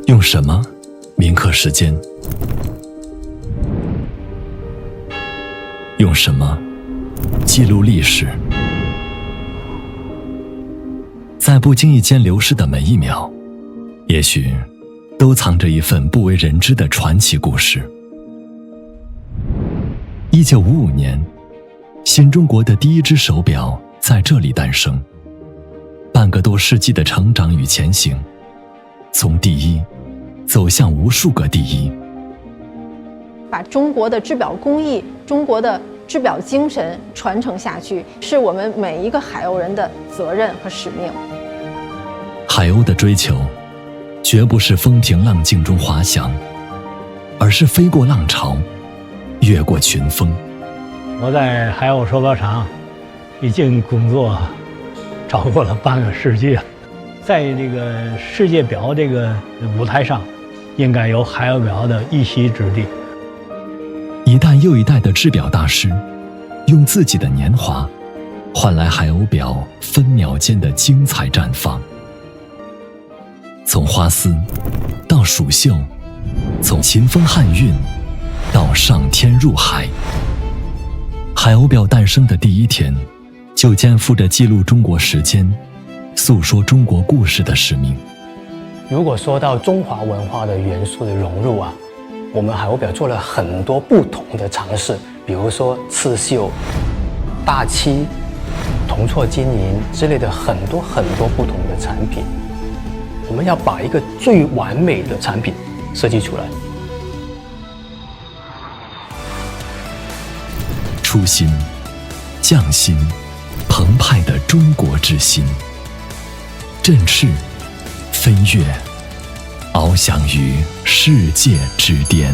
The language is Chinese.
用什么铭刻时间？用什么记录历史？在不经意间流逝的每一秒，也许都藏着一份不为人知的传奇故事。1955年，新中国的第一只手表在这里诞生。半个多世纪的成长与前行，从第一走向无数个第一，把中国的制表工艺、中国的制表精神传承下去，是我们每一个海鸥人的责任和使命。海鸥的追求绝不是风平浪静中滑翔，而是飞过浪潮，越过群峰。我在海鸥手表厂已经工作超过了半个世纪了，在这个世界表这个舞台上，应该有海鸥表的一席之地。一代又一代的制表大师，用自己的年华换来海鸥表分秒间的精彩绽放。从花丝到蜀绣，从秦风汉韵到上天入海，海鸥表诞生的第一天，就肩负着记录中国时间、诉说中国故事的使命。如果说到中华文化的元素的融入啊，我们海鸥表做了很多不同的尝试，比如说刺绣、大漆、铜错金银之类的很多不同的产品。我们要把一个最完美的产品设计出来。初心、匠心、澎湃的中国之心，振翅飞跃，翱翔于世界之巅。